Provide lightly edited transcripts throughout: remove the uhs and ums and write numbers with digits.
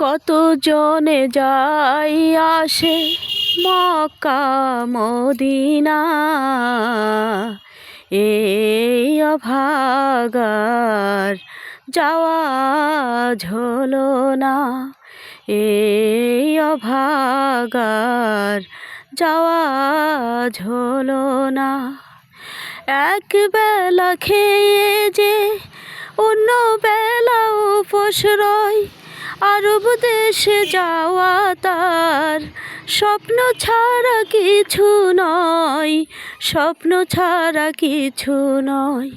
কত জনে যায় আসে মক্কা মদিনা, এই অভাগার যাওয়া হলো না, এই অভাগার যাওয়া হলো না। এক বেলা খেয়ে যে অন্য বেলা উপোস রয়, আরব দেশে যাওয়া তার স্বপ্ন ছাড়া কিছু নয়, স্বপ্ন ছাড়া কিছু নয়।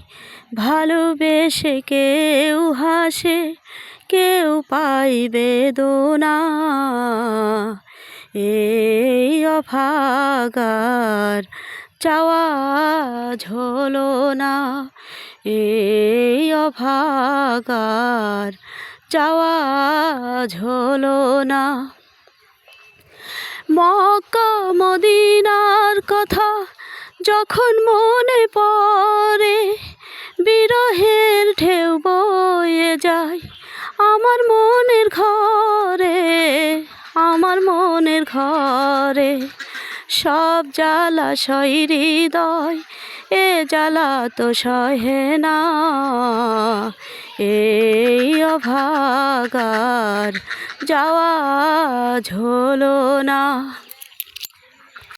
ভালোবেসে কেউ হাসে, কেউ পায় বেদনা, এই অভাগার যাওয়া হলো না, এই অভাগার যাওয়া হলো না। মক্কা মদিনার কথা যখন মনে পড়ে, বিরহের ঢেউ বয়ে যায় আমার মনের ঘরে, আমার মনের ঘরে। সব জ্বালা সয় হৃদয়, এ জ্বালা তো সহে না, এই অভাগার যাওয়া হলো না।